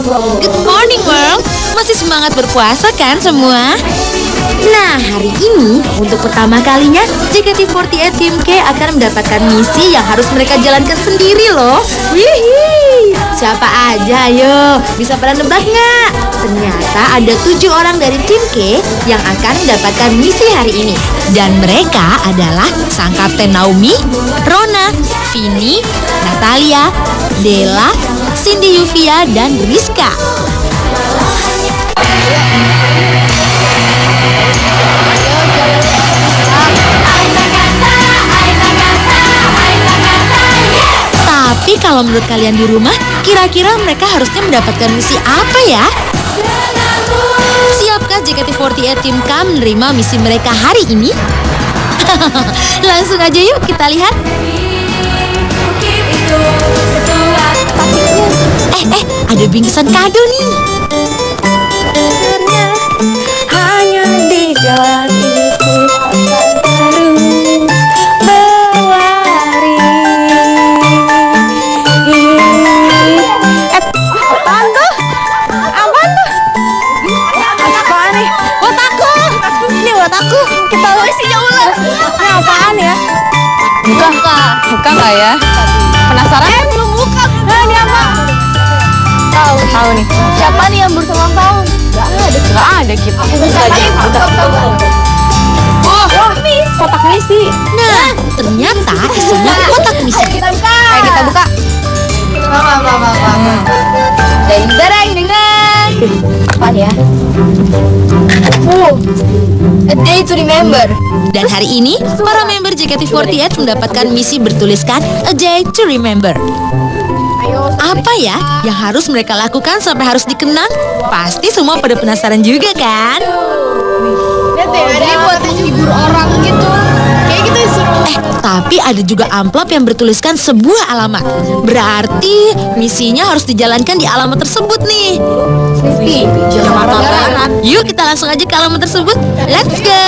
Good morning world. Masih semangat berpuasa kan semua? Nah, hari ini untuk pertama kalinya JKT48 Tim K akan mendapatkan misi yang harus mereka jalankan sendiri loh. Wihi. Siapa aja ayo? Bisa pada nebak nggak? Ternyata ada 7 orang dari Tim K yang akan mendapatkan misi hari ini. Dan mereka adalah sang Kapten Naomi, Rona, Vini, Natalia, Della, Cindy Yuvia, dan Rizka. Tapi kalau menurut kalian di rumah, kira-kira mereka harusnya mendapatkan misi apa ya? Siapkah JKT48 Tim K menerima misi mereka hari ini? Langsung aja yuk kita lihat. Ada bingkisan kado nih. Hanya di jalan itu baru berlari. Apaan tuh? Apaan tuh? Apaan nih? Buat aku. Ini buat aku. Kita lihat isinya ular. Ini apaan ya? Buka nggak ya? Penasaran? Belum buka. Nah, ini apa? Tahu nih. Siapa nih yang berulang tahun? Gak ada kita. Buka aja. Wah, kotak misi. Nah, ternyata isinya kotak misi. Kita buka. Dengan apa ya? A day to remember. Dan hari ini, para member JKT48 mendapatkan misi bertuliskan A Day to Remember. Apa ya yang harus mereka lakukan sampai harus dikenang? Pasti semua pada penasaran juga kan? Lihat deh, ada buat menghibur orang gitu. Kayak gitu seru. Tapi ada juga amplop yang bertuliskan sebuah alamat. Berarti misinya harus dijalankan di alamat tersebut nih. Jakarta Barat. Yuk kita langsung aja ke alamat tersebut. Let's go.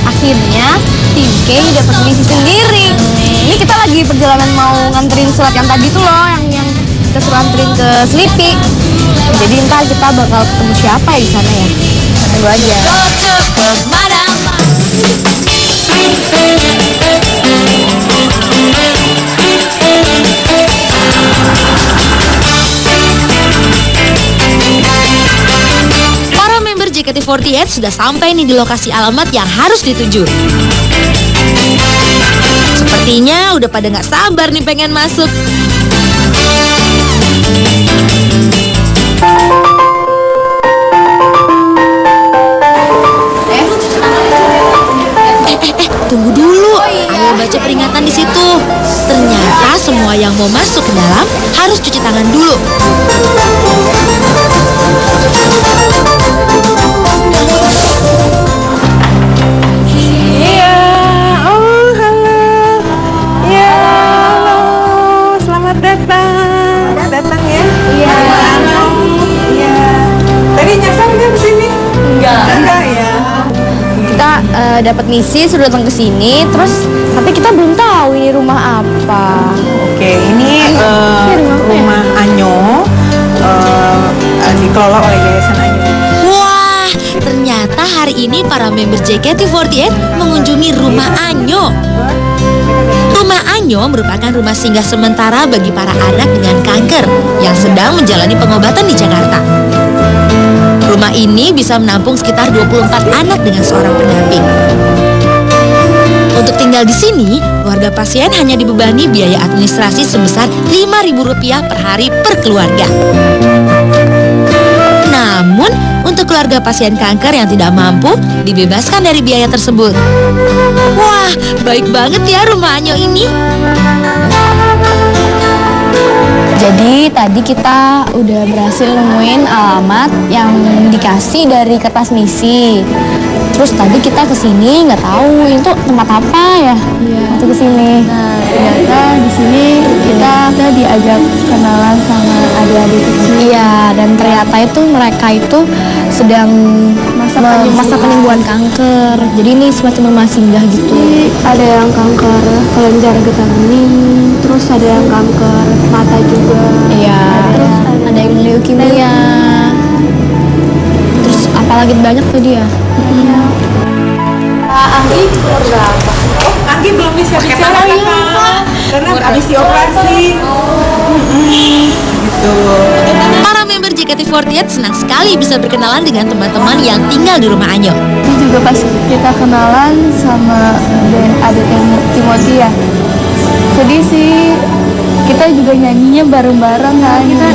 Akhirnya Tim K dapat misi sendiri. Ini kita lagi perjalanan mau nganterin surat yang tadi tuh loh, yang kita suruh anterin ke Sleepy. Jadi ntar kita bakal ketemu siapa ya di sana ya. Tunggu aja. JKT48 sudah sampai nih di lokasi alamat yang harus dituju. Sepertinya udah pada nggak sabar nih pengen masuk. Tunggu dulu. Ayo baca peringatan di situ. Ternyata semua yang mau masuk ke dalam harus cuci tangan dulu. Dapat misi sudah datang ke sini, terus tapi kita belum tahu ini rumah apa. Oke, ini rumah Anyo, dikelola oleh Yayasan Anyo. Wah, ternyata hari ini para member JKT48 mengunjungi rumah Anyo. Rumah Anyo merupakan rumah singgah sementara bagi para anak dengan kanker yang sedang menjalani pengobatan di Jakarta. Rumah ini bisa menampung sekitar 24 anak dengan seorang pendamping. Untuk tinggal di sini, keluarga pasien hanya dibebani biaya administrasi sebesar Rp5.000 per hari per keluarga. Namun, untuk keluarga pasien kanker yang tidak mampu, dibebaskan dari biaya tersebut. Wah, baik banget ya rumah Anyo ini. Jadi tadi kita udah berhasil nemuin alamat yang dikasih dari kertas misi. Terus tadi kita kesini nggak tahu itu tempat apa ya. Waktu kesini. Nah, ternyata di sini kita diajak kenalan sama adik-adik kecil. Iya, dan ternyata itu mereka itu sedang masa penyembuhan kanker. Jadi ini semacam rumah singgah gitu. Jadi ada yang kanker kelenjar getah bening, terus ada yang kanker mata juga. Iya, Terus ada yang leukemia. Terus apalagi banyak tuh dia. Anggi belum bisa bicara kakak karena habis dioperasi. Gitu. Para member JKT48 senang sekali bisa berkenalan dengan teman-teman yang tinggal di rumah Anyo. Ini juga pas kita kenalan sama adik Timothy ya. Sedih sih, kita juga nyanyinya bareng-bareng kan.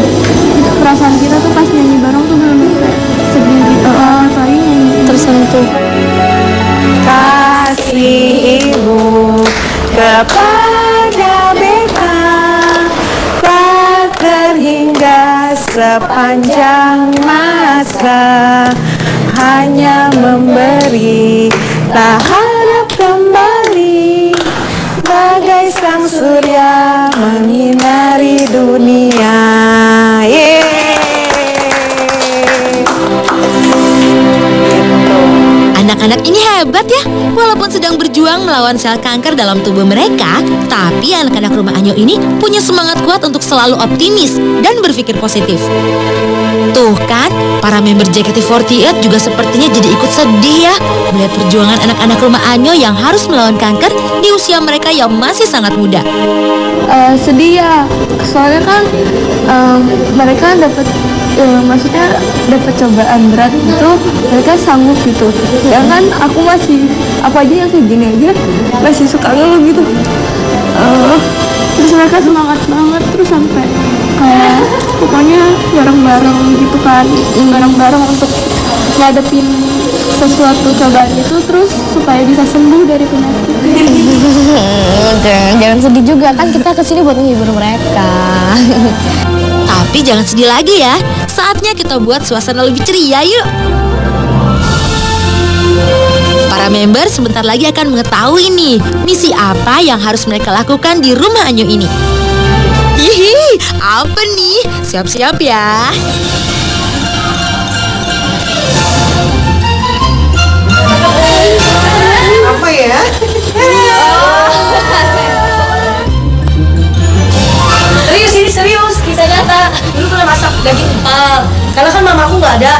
Kita perasaan kita tuh pas nyanyi bareng tuh bener-bener sedih gitu. Apalagi nyanyi Tersentuh. Kasih ibu kepada beta tak terhingga sepanjang masa, hanya memberi tak harap kembali, bagai sang surya menyinari dunia. Anak-anak ini hebat ya. Walaupun sedang berjuang melawan sel kanker dalam tubuh mereka, tapi anak-anak rumah Anyo ini punya semangat kuat untuk selalu optimis dan berpikir positif. Tuh kan, para member JKT48 juga sepertinya jadi ikut sedih ya melihat perjuangan anak-anak rumah Anyo yang harus melawan kanker di usia mereka yang masih sangat muda. sedih ya, soalnya kan mereka dapat maksudnya dapat cobaan berat itu, mereka sanggup gitu. Sedangkan aku masih apa aja yang kayak gini aja masih suka ngeluh gitu. Terus mereka semangat banget, terus sampai kayak pokoknya bareng-bareng gitu kan, bareng-bareng untuk ngadepin sesuatu cobaan itu, terus supaya bisa sembuh dari penyakit. Jangan sedih juga, kan kita kesini buat menghibur mereka. Tapi jangan sedih lagi ya. Saatnya kita buat suasana lebih ceria yuk. Para member sebentar lagi akan mengetahui nih misi apa yang harus mereka lakukan di rumah Anyo ini. Hihi, apa nih? Siap-siap ya. Apa ya? Serius ini serius, kisah nyata. Dulu pernah masak daging empal, karena kan mamaku nggak ada.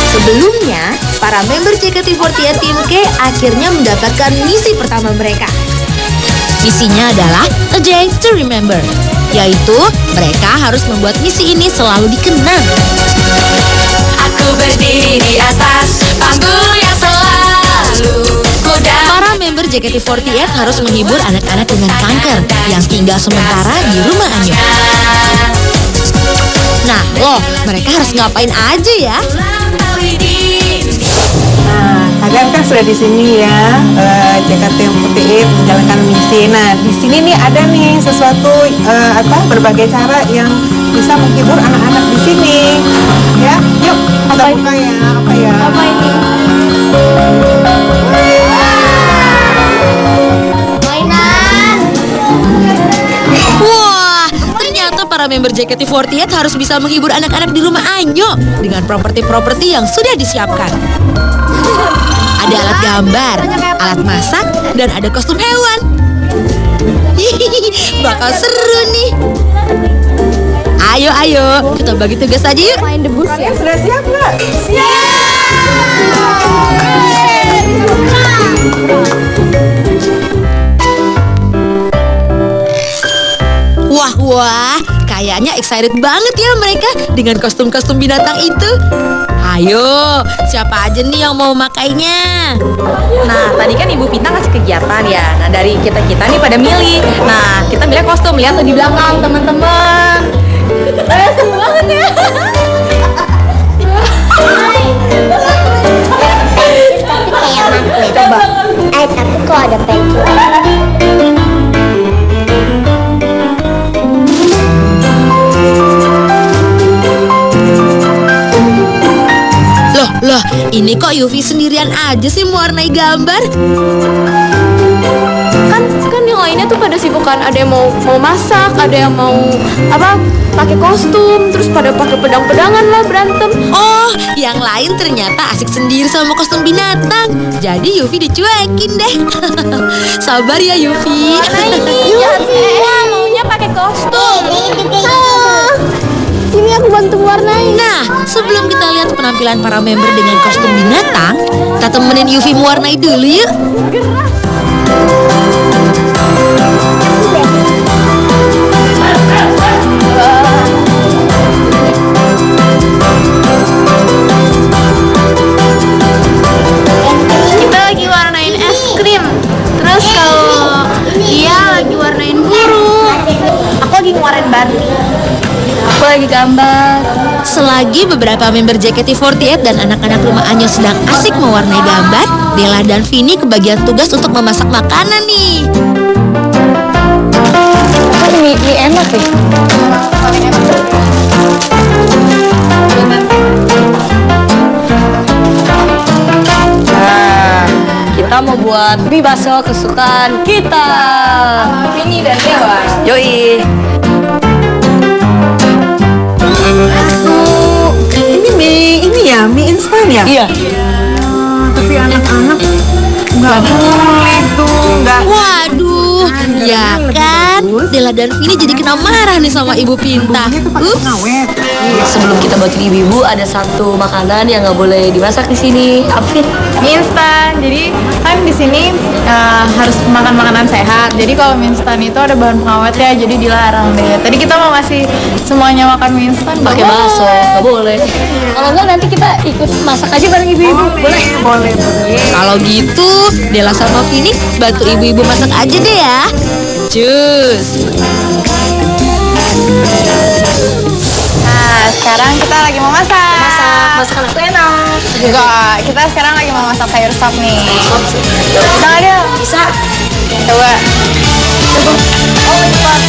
Sebelumnya, para member JKT48 Tim K akhirnya mendapatkan misi pertama mereka. Misinya adalah A Day to Remember, yaitu mereka harus membuat misi ini selalu dikenang. Aku berdiri di atas panggung yang selalu kuda. Para member JKT48 harus menghibur anak-anak dengan kanker yang tinggal sementara di rumah Anyo. Nah, loh, mereka harus ngapain aja ya? Nah, kalian kan sudah di sini ya, JKT48 menjalankan misi. Nah, di sini nih ada nih sesuatu berbagai cara yang bisa menghibur anak-anak di sini. Ya, yuk kita buka ya. Apa ya? Apa ini? Wah, ternyata para member JKT48 harus bisa menghibur anak-anak di rumah Anyo dengan properti-properti yang sudah disiapkan. Ada alat gambar, alat masak, dan ada kostum hewan. Hihihi, bakal seru nih. Ayo, kita bagi tugas aja yuk. Main debus Kalian sudah siap nggak? Wah, kayaknya excited banget ya mereka dengan kostum-kostum binatang itu. Ayo, siapa aja nih yang mau makainya? Nah, tadi kan Ibu Pinta ngasih kegiatan ya. Nah, dari kita-kita nih pada milih. Nah, kita milih kostum. Lihat tuh di belakang, teman-teman. Seru banget ya. Coba. Tapi kok ada pensil. Loh, ini kok Yufi sendirian aja sih mewarnai gambar? Kan yang lainnya tuh pada sibuk kan, ada yang mau masak, ada yang mau pakai kostum, terus pada pakai pedang-pedangan lah berantem. Oh, yang lain ternyata asik sendiri sama kostum binatang. Jadi Yufi dicuekin deh. Sabar ya Yufi. Maunya pakai kostum. Sini aku bantu warnai. Nah, sebelum kita lihat penampilan para member dengan kostum binatang, kita temenin Yufi mewarnai dulu yuk. Kita lagi warnain es krim. Terus kalau dia lagi warnain burung, aku lagi ngeluarin Barbie. Aku lagi gambar. Selagi beberapa member JKT48 dan anak-anak rumah Anyo sedang asik mewarnai gambar, Della dan Vini kebagian tugas untuk memasak makanan nih. Mie enak deh. Nah, kita mau buat mie bakso kesukaan kita. Vini dan Dewa. Yoi. Mie instan ya? Iya. Tapi anak-anak nggak boleh tuh, nggak. Waduh, ya kan? Della dan Vini jadi kena marah nih sama Ibu Pinta. Ups. Ngawet. Sebelum kita buatin ibu-ibu, ada satu makanan yang nggak boleh dimasak di sini. Apin. Mie instan. Jadi kan di sini harus makan makanan sehat. Jadi kalau mie instan itu ada bahan pengawet ya, jadi dilarang deh. Tadi kita mau ngasih semuanya makan mie instan, Pakai bakso, nggak boleh. Kalau nggak nanti kita ikut masak aja bareng ibu-ibu. Boleh? Boleh. Kalau gitu, Della sama Vini bantu ibu-ibu masak aja deh ya. Cus. Nah, sekarang kita lagi mau masak. Masakan aku enak. Enggak, kita sekarang lagi mau masak sayur sop nih. Bisa nggak dia? Bisa. Coba. Oh, cepat.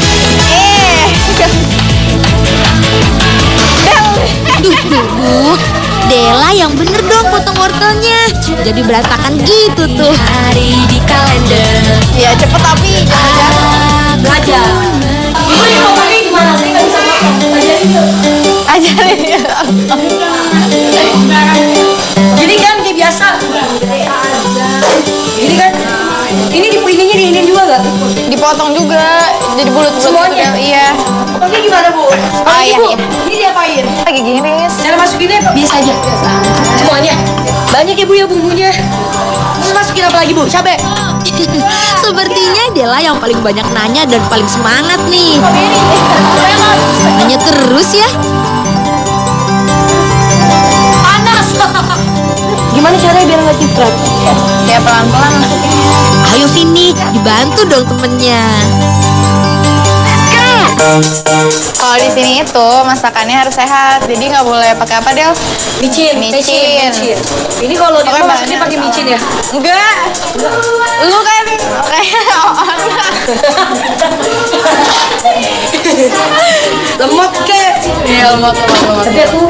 Duh. Della yang bener dong potong wortelnya. Jadi berantakan gitu tuh. Hari di kalender. Ya cepet tapi jangan Belajar. Ibu ini ngomongnya gimana? Saya nggak bisa makan. ajarin ya. Gini kan kayak biasa. Gini kan. Ini diinin juga nggak? Dipotong juga, jadi bulut-bulut. Semuanya? Gitu. Iya. Potongnya gimana bu? Oh iya, Bu, iya. ini diapain? Lagi gini. Cara masukinnya biasa aja. Semuanya. Banyak ya bu ya bumbunya. Terus masukin apa lagi bu? Cabai. Sepertinya Della yang paling banyak nanya dan paling semangat nih. Nanya terus ya. Panas. Gimana caranya biar nggak ciprat? Ya pelan-pelan masukinnya. Ayo Vini, dibantu dong temennya. Kalau di sini itu masakannya harus sehat, jadi nggak boleh pakai apa Del? Micin. Ini kalau di Oke, rumah masaknya banyak. pakai micin ya? Enggak. Lu kayak Lemot kek. Iya, lemot. Tapi aku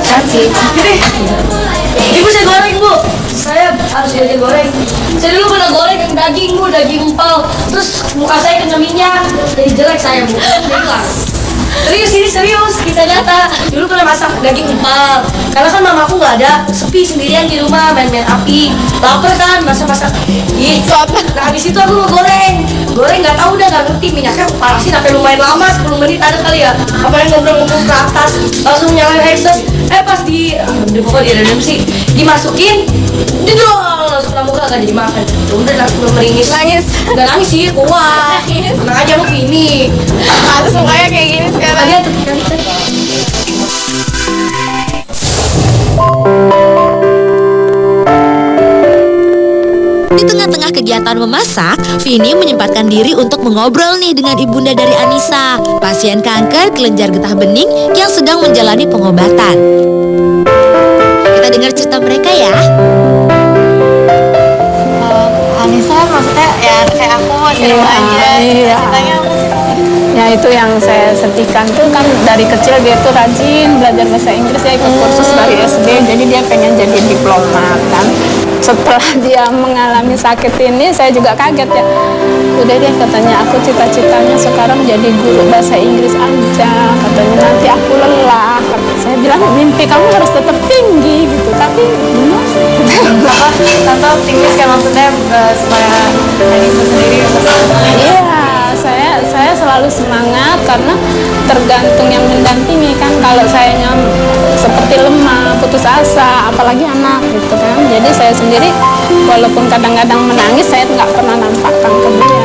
cantik. Jadi, ibu saya goreng bu. Saya harus diajar goreng. Saya dulu pernah goreng daging bu, daging empal. Terus muka saya kena minyak, jadi jelek saya bu. Jadi hilang. Serius, kita nyata. Dulu pernah masak daging empal. Karena kan mamaku nggak ada, sepi sendirian di rumah main-main api. Lapar kan, masak-masak. Ih, nah habis itu aku mau goreng nggak tahu udah nggak ngerti minyaknya panasin sampai lumayan lama 10 menit ada kali ya. Apa yang ngobrol-ngobrol ke atas, langsung nyalain exhaust. Pas di pokoknya di sih dimasukin, jedol langsung kamu gak jadi makan. Udah langsung meringis. Nggak nangis sih, kuat. Tenang aja mau Vini. Terus mukanya kayak gini sekarang. Lihat tuh. Di tengah-tengah kegiatan memasak, Vini menyempatkan diri untuk mengobrol nih dengan ibunda dari Anissa, pasien kanker kelenjar getah bening yang sedang menjalani pengobatan. Kita dengar cerita mereka ya. Anissa maksudnya ya kayak aku masih rumah aja. Iya. Ceritanya apa sih? Ya itu yang saya sedihkan tuh kan dari kecil dia tuh rajin belajar bahasa Inggris, ya ikut kursus dari SD, jadi dia pengen jadi diplomat kan. Setelah dia mengalami sakit ini saya juga kaget ya. Udah deh katanya, aku cita-citanya sekarang jadi guru bahasa Inggris aja, katanya nanti aku lelah. Saya bilang mimpi kamu harus tetap tinggi gitu, tapi Tante optimis kan maksudnya supaya Anissa sendiri bisa. iya, saya selalu semangat karena tergantung yang mendampingi kan. Kalau sayanya seperti lemah, putus asa, apalagi anak gitu kan. Jadi saya sendiri walaupun kadang-kadang menangis, saya nggak pernah nampakkan ke dia.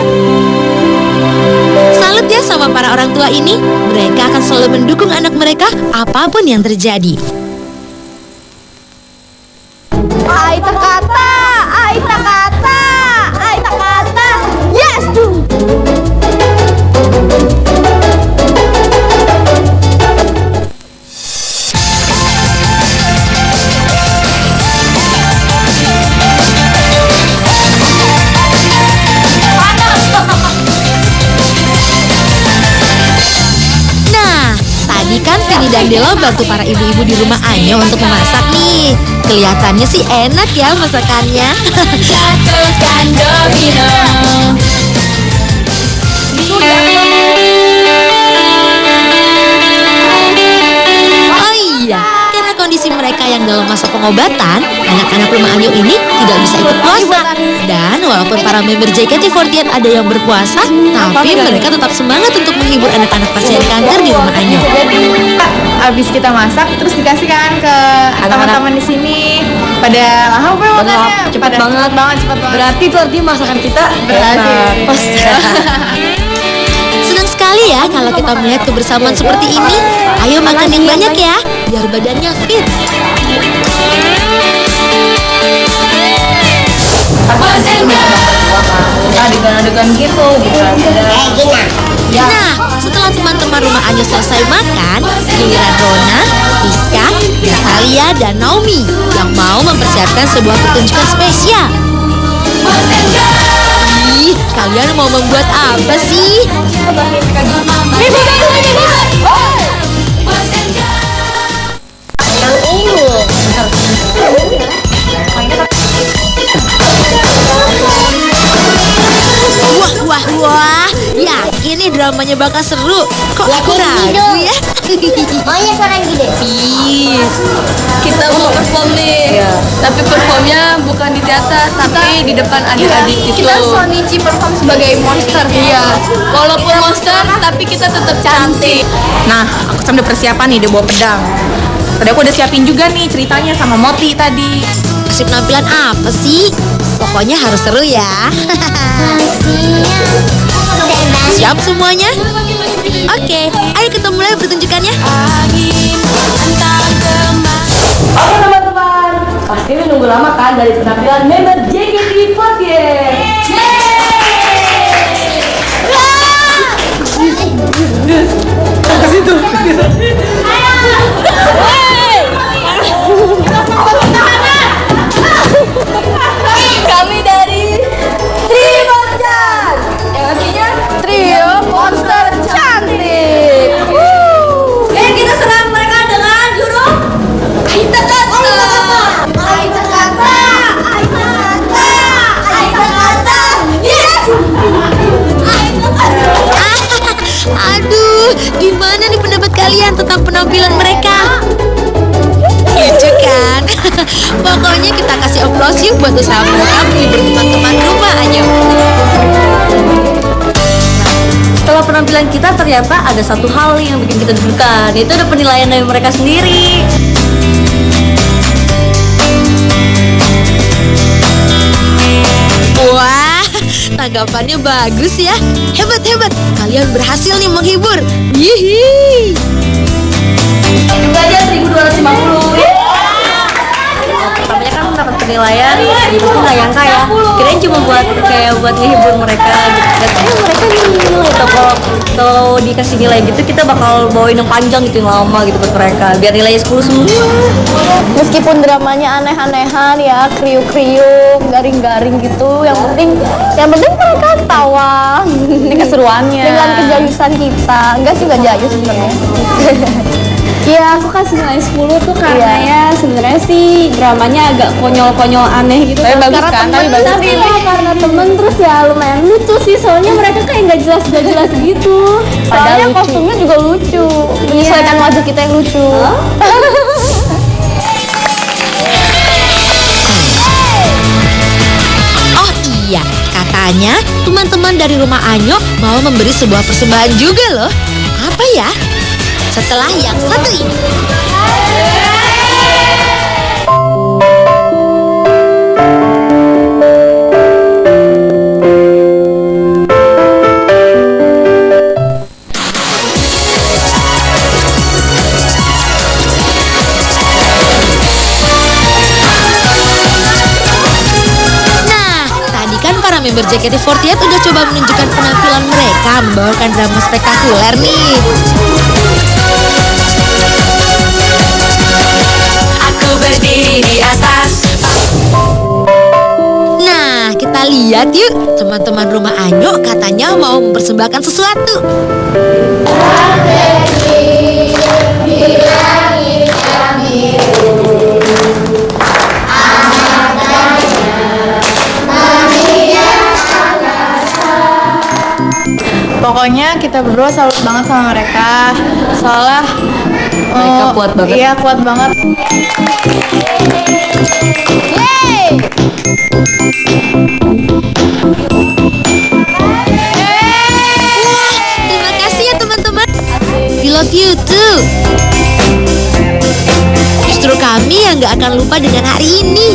Salut ya sama para orang tua ini. Mereka akan selalu mendukung anak mereka apapun yang terjadi. Aita kata, yes tuh. Nah, tadi kan Vini dan Dela bantu para ibu-ibu di rumah Anyo untuk memasak nih. Kelihatannya sih enak ya masakannya. Jatuhkan domino. Oh iya, karena kondisi mereka yang dalam masa pengobatan, anak-anak rumah Anyo ini tidak bisa ikut puasa. Dan walaupun para member JKT48 ada yang berpuasa, tapi mereka tetap semangat untuk menghibur anak-anak pasien kanker di rumah Anyo. Abis kita masak terus dikasihkan ke teman-teman di sini. Pada lahap ya makannya. Cepet banget. Berarti itu artinya masakan kita Berhasil. Pas. Senang sekali ya kalau kita melihat kebersamaan seperti ini. Ayo makan yang banyak ya, biar badannya fit. Adegan-adegan gitu bukan. Nah, setelah teman-teman rumah Anyo selesai makan, giliran Rona, Rizka, Natalia, dan Naomi yang mau mempersiapkan sebuah pertunjukan spesial. Ih, kalian mau membuat apa sih? Yang ini. Wah, yakin nih dramanya bakal seru. Kok aku ragu ya? Maunya suara yang gede. Peace. Kita mau perform nih. Tapi performnya bukan di teater, tapi di depan adik-adik gitu. Kita Sonichi perform sebagai monster. Iya, walaupun monster, tapi kita tetap cantik. Nah, aku sambil persiapan nih, dia bawa pedang. Tadi aku udah siapin juga nih ceritanya sama Moti tadi. Kasih penampilan apa sih? Pokoknya harus seru ya. Siap semuanya? Oke, ayo kita mulai pertunjukannya. Oke teman-teman, pasti menunggu lama kan dari penampilan member JKT48. Kami dari Trio Monster, yang artinya Trio Monster Cantik. Dan kita serang mereka dengan jurus Aita Kata. Aita Kata, Aita Kata, Aita Kata. Yes. Aita Kata. Aduh, gimana nih pendapat kalian tentang penampilan mereka? Lucu kan? Pokoknya kita kasih aplaus yuk buat usaha mereka menghibur teman-teman rumah Anyo. Setelah penampilan kita ternyata ada satu hal yang bikin kita deg-degan, yaitu ada penilaian dari mereka sendiri. Wah, tanggapannya bagus ya. Hebat. Kalian berhasil nih menghibur. Yihi. Juga aja 1250. penilaian, itu nggak nyangka ya. Kirain cuma buat ngehibur mereka gitu. Katanya mereka nilai tuh kalau dikasih nilai gitu kita bakal bawain yang panjang gitu, yang lama gitu buat mereka biar nilainya 10 semua. Meskipun dramanya aneh-anehan ya, kriuk-kriuk, garing-garing gitu, yang penting mereka ketawa. Ini keseruannya. Dengan kejayusan kita. Enggak sih, enggak jayus sebenarnya. Iya, aku kasih nilai 10 tuh karena ya sebenarnya sih dramanya agak konyol-konyol aneh gitu. Tapi bagus kan? Tapi bagus. Tapi ya karena temen terus ya lumayan lucu sih. Soalnya mereka kayak nggak jelas gitu. Soalnya Lucu. kostumnya juga lucu. Menyesuaikan wajah kita yang lucu. Oh iya, katanya teman-teman dari rumah Anyo mau memberi sebuah persembahan juga loh. Apa ya? Setelah yang satu ini. Member JKT48 udah coba menunjukkan penampilan mereka membawakan drama spektakuler nih. Aku berdiri di atas. Nah, kita lihat yuk, teman-teman rumah Anyo katanya mau mempersembahkan sesuatu. Pokoknya kita berdua salut banget sama mereka. Soalnya Mereka kuat banget. Iya, kuat banget. Yeay! Terima kasih ya teman-teman. We love you too. Justru kami yang gak akan lupa dengan hari ini.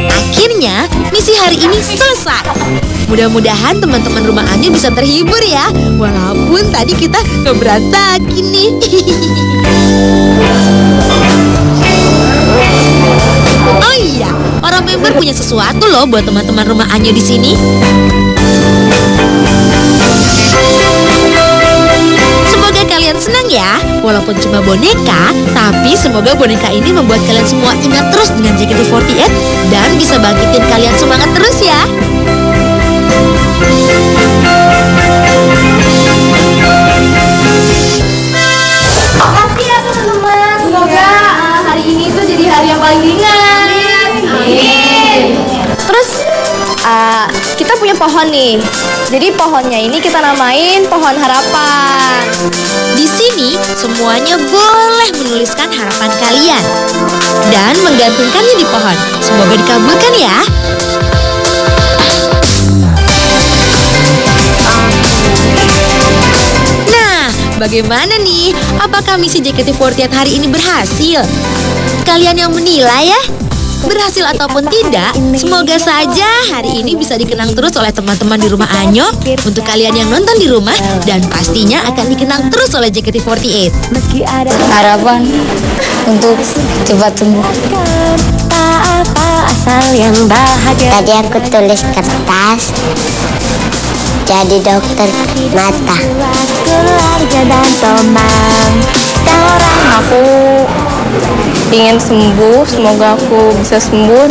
Akhirnya, misi hari ini selesai. Mudah-mudahan teman-teman rumah Anyo bisa terhibur ya. Walaupun tadi kita keberantakin nih. Oh iya, para member punya sesuatu loh buat teman-teman rumah Anyo di sini. Semoga kalian senang ya. Walaupun cuma boneka, tapi semoga boneka ini membuat kalian semua ingat terus dengan JKT48 dan bisa bangkitin kalian semangat terus ya. Makasih ya teman-teman. Semoga hari ini tuh jadi hari yang paling ringan. Amin. Terus kita punya pohon nih. Jadi pohonnya ini kita namain pohon harapan. Di sini semuanya boleh menuliskan harapan kalian dan menggantungkannya di pohon. Semoga dikabulkan ya. Nah, bagaimana nih? Apakah misi JKT48 hari ini berhasil? Kalian yang menilai ya. Berhasil ataupun tidak, semoga saja hari ini bisa dikenang terus oleh teman-teman di rumah Anyo. Untuk kalian yang nonton di rumah, dan pastinya akan dikenang terus oleh JKT48. Harapan untuk cepat sembuh. Asal yang bahagia. Tadi aku tulis kertas jadi dokter mata. Keluarga dan teman. Aku ingin sembuh, semoga aku bisa sembuh.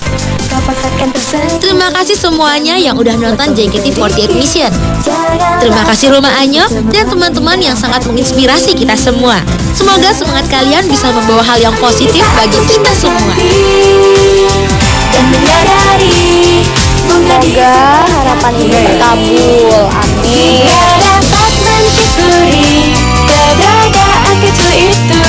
Terima kasih semuanya yang udah nonton JKT48 Mission. Terima kasih Rumah Anyo dan teman-teman yang sangat menginspirasi kita semua. Semoga semangat kalian bisa membawa hal yang positif bagi kita semua. Semoga harapan ini terkabul. Amin. Dapat mencuri keberadaan kecil itu.